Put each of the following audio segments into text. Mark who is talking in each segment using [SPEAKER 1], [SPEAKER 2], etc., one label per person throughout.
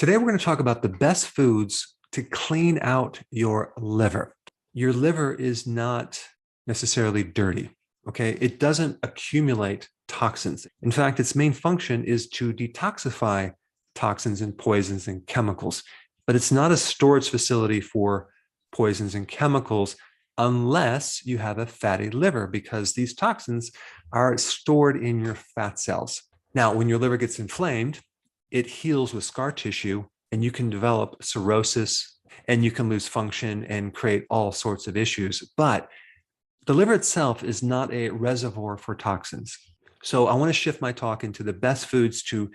[SPEAKER 1] Today, we're going to talk about the best foods to clean out your liver. Your liver is not necessarily dirty, okay? It doesn't accumulate toxins. In fact, its main function is to detoxify toxins and poisons and chemicals, but it's not a storage facility for poisons and chemicals unless you have a fatty liver, because these toxins are stored in your fat cells. Now, when your liver gets inflamed, it heals with scar tissue, and you can develop cirrhosis, and you can lose function and create all sorts of issues. But the liver itself is not a reservoir for toxins. So I want to shift my talk into the best foods to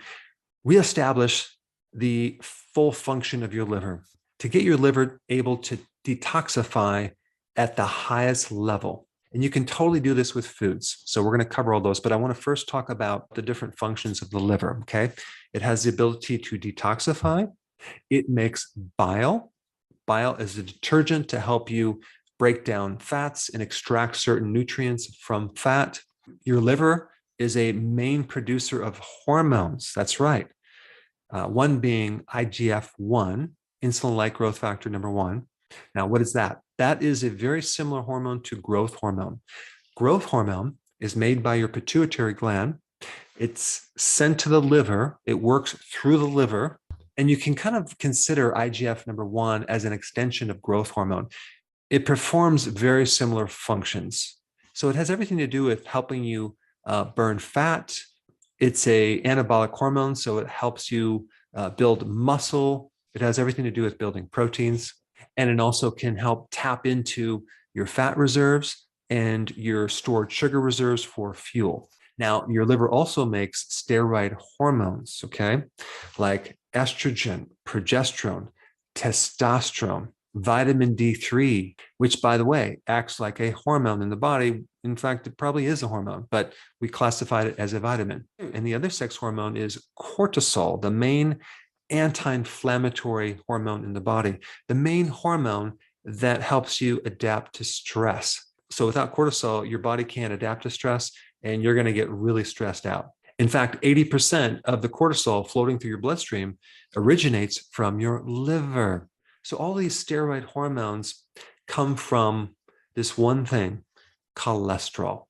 [SPEAKER 1] reestablish the full function of your liver, to get your liver able to detoxify at the highest level. And you can totally do this with foods. So we're going to cover all those, but I want to first talk about the different functions of the liver, okay? It has the ability to detoxify. It makes bile. Bile is a detergent to help you break down fats and extract certain nutrients from fat. Your liver is a main producer of hormones. That's right. One being IGF-1, insulin-like growth factor number 1. Now, what is that? That is a very similar hormone to growth hormone. Growth hormone is made by your pituitary gland. It's sent to the liver. It works through the liver. And you can kind of consider IGF number 1 as an extension of growth hormone. It performs very similar functions. So it has everything to do with helping you burn fat. It's an anabolic hormone, so it helps you build muscle. It has everything to do with building proteins. And it also can help tap into your fat reserves and your stored sugar reserves for fuel. Now, your liver also makes steroid hormones, okay, like estrogen, progesterone, testosterone, vitamin D3, which, by the way, acts like a hormone in the body. In fact, it probably is a hormone, but we classified it as a vitamin. And the other sex hormone is cortisol, the main anti-inflammatory hormone in the body, the main hormone that helps you adapt to stress. So without cortisol, your body can't adapt to stress, and you're going to get really stressed out. In fact, 80% of the cortisol floating through your bloodstream originates from your liver. So all these steroid hormones come from this one thing, cholesterol.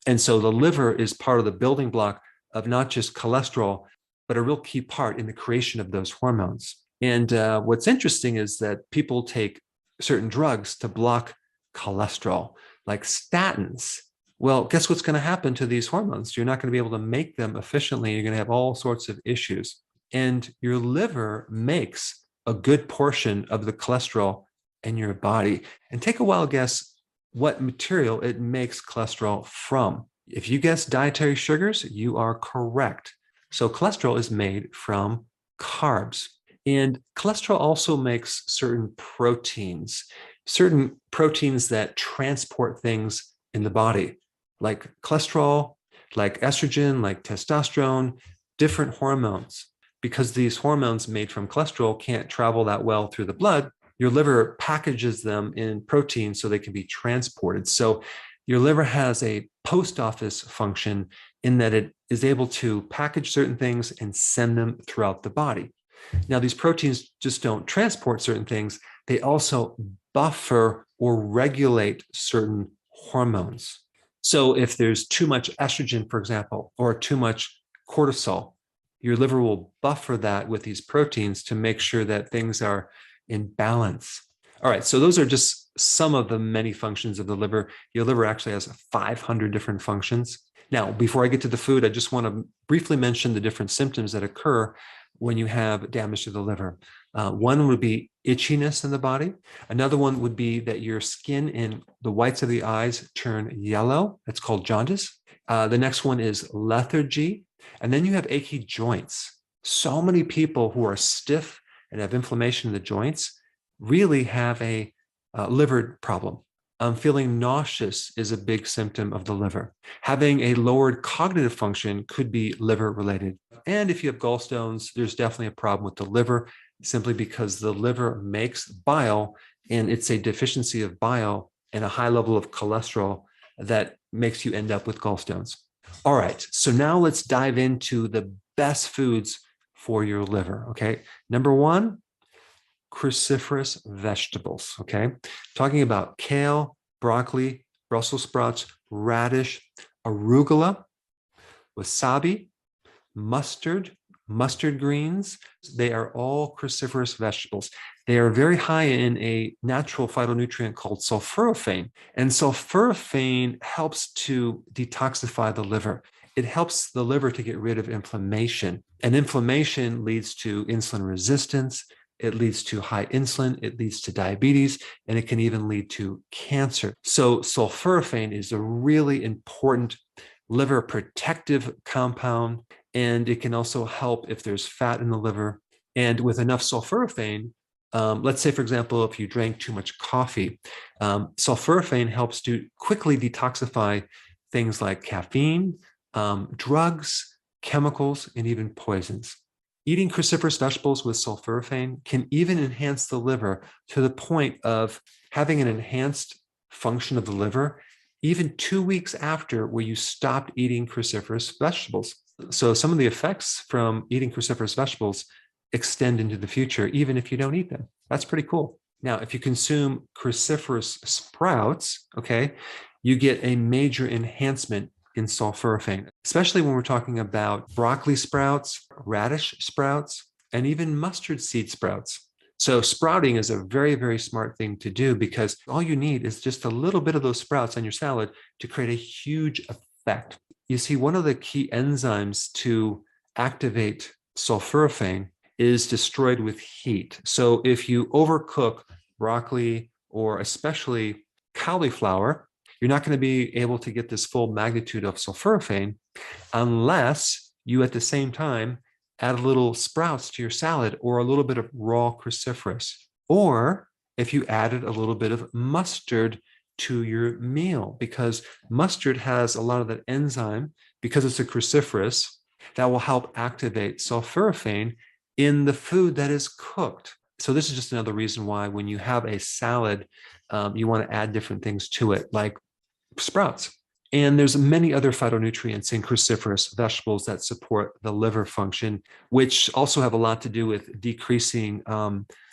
[SPEAKER 1] And so the liver is part of the building block of not just cholesterol, but a real key part in the creation of those hormones. And what's interesting is that people take certain drugs to block cholesterol, like statins. Well, guess what's going to happen to these hormones? You're not going to be able to make them efficiently. You're going to have all sorts of issues. And your liver makes a good portion of the cholesterol in your body. And take a wild guess what material it makes cholesterol from. If you guess dietary sugars, you are correct. So cholesterol is made from carbs. And cholesterol also makes certain proteins that transport things in the body, like cholesterol, like estrogen, like testosterone, different hormones. Because these hormones made from cholesterol can't travel that well through the blood, your liver packages them in proteins so they can be transported. So your liver has a post office function in that it is able to package certain things and send them throughout the body. Now, these proteins just don't transport certain things. They also buffer or regulate certain hormones. So if there's too much estrogen, for example, or too much cortisol, your liver will buffer that with these proteins to make sure that things are in balance. All right, so those are just some of the many functions of the liver. Your liver actually has 500 different functions. Now, before I get to the food, I just want to briefly mention the different symptoms that occur when you have damage to the liver. One would be itchiness in the body. Another one would be that your skin and the whites of the eyes turn yellow. That's called jaundice. The next one is lethargy. And then you have achy joints. So many people who are stiff and have inflammation in the joints really have a liver problem. Feeling nauseous is a big symptom of the liver. Having a lowered cognitive function could be liver related. And if you have gallstones, there's definitely a problem with the liver, simply because the liver makes bile, and it's a deficiency of bile and a high level of cholesterol that makes you end up with gallstones. All right, so now let's dive into the best foods for your liver, okay? Number one, cruciferous vegetables, okay? Talking about kale, broccoli, Brussels sprouts, radish, arugula, wasabi, mustard greens. They are all cruciferous vegetables. They are very high in a natural phytonutrient called sulforaphane. And sulforaphane helps to detoxify the liver. It helps the liver to get rid of inflammation. And inflammation leads to insulin resistance. It leads to high insulin. It leads to diabetes, and it can even lead to cancer. So sulforaphane is a really important liver protective compound, and it can also help if there's fat in the liver. And with enough sulforaphane, let's say, for example, if you drank too much coffee, sulforaphane helps to quickly detoxify things like caffeine, drugs, chemicals, and even poisons. Eating cruciferous vegetables with sulforaphane can even enhance the liver to the point of having an enhanced function of the liver even 2 weeks after where you stopped eating cruciferous vegetables. So some of the effects from eating cruciferous vegetables extend into the future, even if you don't eat them. That's pretty cool. Now, if you consume cruciferous sprouts, okay, you get a major enhancement in sulforaphane, especially when we're talking about broccoli sprouts, radish sprouts, and even mustard seed sprouts. So sprouting is a very, very smart thing to do because all you need is just a little bit of those sprouts on your salad to create a huge effect. You see, one of the key enzymes to activate sulforaphane is destroyed with heat. So if you overcook broccoli or especially cauliflower, you're not going to be able to get this full magnitude of sulforaphane unless you at the same time add a little sprouts to your salad or a little bit of raw cruciferous. Or if you added a little bit of mustard to your meal, because mustard has a lot of that enzyme, because it's a cruciferous, that will help activate sulforaphane in the food that is cooked. So this is just another reason why when you have a salad, you want to add different things to it, like sprouts. And there's many other phytonutrients in cruciferous vegetables that support the liver function, which also have a lot to do with decreasing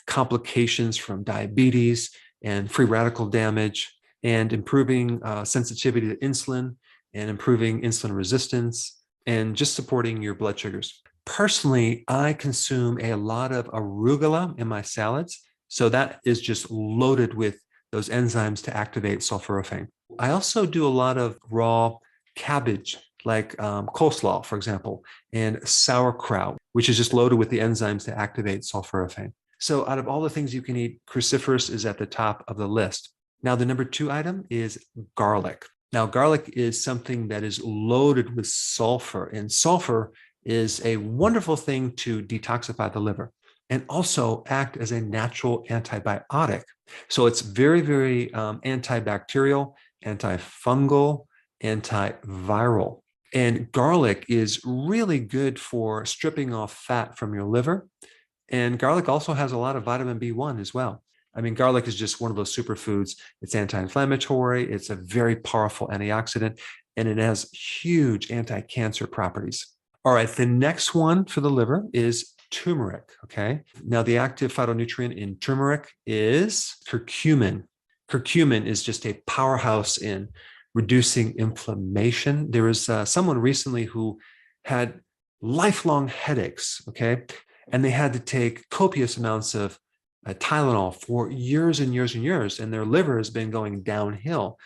[SPEAKER 1] complications from diabetes and free radical damage, and improving sensitivity to insulin and improving insulin resistance and just supporting your blood sugars. Personally, I consume a lot of arugula in my salads. So that is just loaded with those enzymes to activate sulforaphane. I also do a lot of raw cabbage, like coleslaw, for example, and sauerkraut, which is just loaded with the enzymes to activate sulforaphane. So out of all the things you can eat, cruciferous is at the top of the list. Now, the number 2 item is garlic. Now, garlic is something that is loaded with sulfur, and sulfur is a wonderful thing to detoxify the liver and also act as a natural antibiotic. So it's very, very antibacterial, antifungal, antiviral. And garlic is really good for stripping off fat from your liver. And garlic also has a lot of vitamin B1 as well. I mean, garlic is just one of those superfoods. It's anti-inflammatory. It's a very powerful antioxidant, and it has huge anti-cancer properties. All right, the next one for the liver is turmeric, okay? Now, the active phytonutrient in turmeric is curcumin. Curcumin is just a powerhouse in reducing inflammation. There was someone recently who had lifelong headaches, okay? And they had to take copious amounts of Tylenol for years and years and years, and their liver has been going downhill.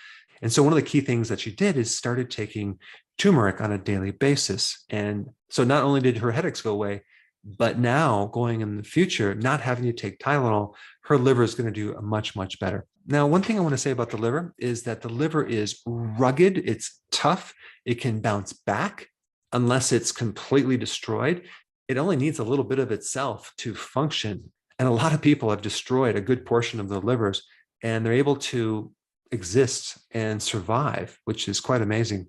[SPEAKER 1] And so one of the key things that she did is started taking turmeric on a daily basis. And so not only did her headaches go away, but now going in the future, not having to take Tylenol, her liver is going to do much, much better. Now, one thing I want to say about the liver is that the liver is rugged, it's tough, it can bounce back unless it's completely destroyed. It only needs a little bit of itself to function. And a lot of people have destroyed a good portion of their livers, and they're able to exist and survive, which is quite amazing.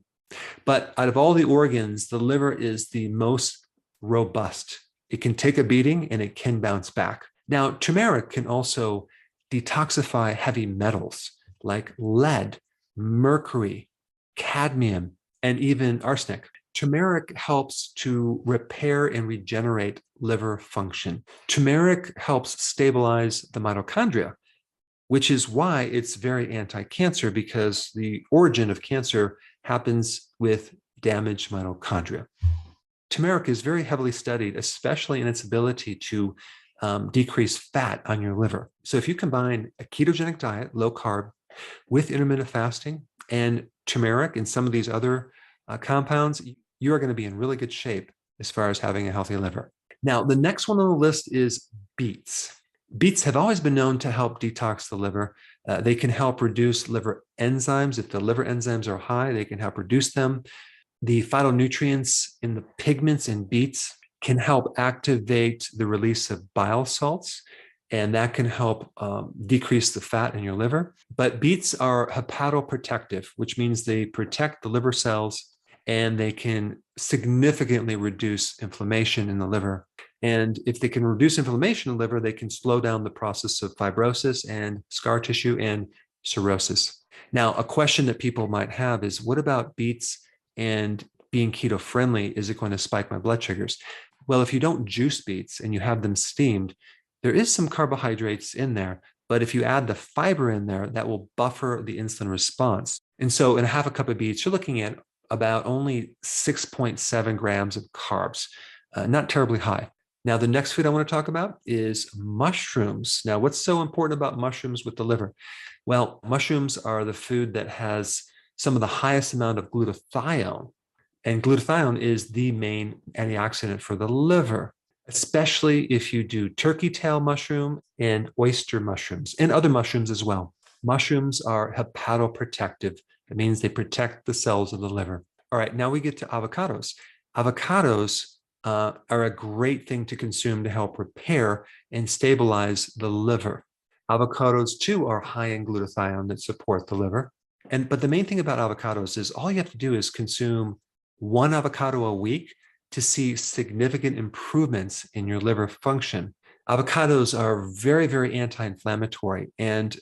[SPEAKER 1] But out of all the organs, the liver is the most robust. It can take a beating and it can bounce back. Now, turmeric can also detoxify heavy metals like lead, mercury, cadmium, and even arsenic. Turmeric helps to repair and regenerate liver function. Turmeric helps stabilize the mitochondria, which is why it's very anti-cancer, because the origin of cancer happens with damaged mitochondria. Turmeric is very heavily studied, especially in its ability to decrease fat on your liver. So if you combine a ketogenic diet, low carb, with intermittent fasting and turmeric and some of these other compounds, you are going to be in really good shape as far as having a healthy liver. Now, the next one on the list is beets. Beets have always been known to help detox the liver. They can help reduce liver enzymes. If the liver enzymes are high, they can help reduce them. The phytonutrients in the pigments in beets can help activate the release of bile salts, and that can help decrease the fat in your liver. But beets are hepatoprotective, which means they protect the liver cells and they can significantly reduce inflammation in the liver. And if they can reduce inflammation in the liver, they can slow down the process of fibrosis and scar tissue and cirrhosis. Now, a question that people might have is, what about beets and being keto friendly? Is it going to spike my blood sugars? Well, if you don't juice beets and you have them steamed, there is some carbohydrates in there, but if you add the fiber in there, that will buffer the insulin response. And so in a half a cup of beets, you're looking at about only 6.7 grams of carbs, not terribly high. Now, the next food I want to talk about is mushrooms. Now, what's so important about mushrooms with the liver? Well, mushrooms are the food that has some of the highest amount of glutathione, and glutathione is the main antioxidant for the liver, especially if you do turkey tail mushroom and oyster mushrooms and other mushrooms as well. Mushrooms are hepatoprotective. It means they protect the cells of the liver. All right, now we get to avocados. Avocados are a great thing to consume to help repair and stabilize the liver. Avocados, too, are high in glutathione that support the liver. But the main thing about avocados is all you have to do is consume one avocado a week to see significant improvements in your liver function. Avocados are very, very anti-inflammatory, and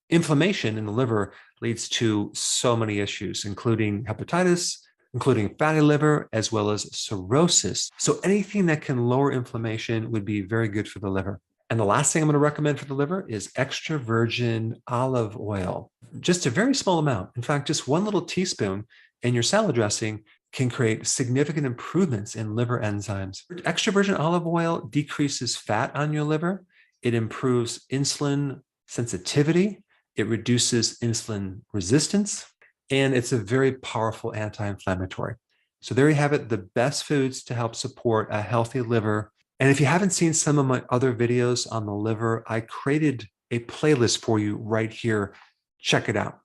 [SPEAKER 1] inflammation in the liver leads to so many issues, including hepatitis, including fatty liver, as well as cirrhosis. So anything that can lower inflammation would be very good for the liver. And the last thing I'm going to recommend for the liver is extra virgin olive oil. Just a very small amount. In fact, just one little teaspoon in your salad dressing can create significant improvements in liver enzymes. Extra virgin olive oil decreases fat on your liver. It improves insulin sensitivity. It reduces insulin resistance. And it's a very powerful anti-inflammatory. So there you have it, the best foods to help support a healthy liver. And if you haven't seen some of my other videos on the liver, I created a playlist for you right here. Check it out.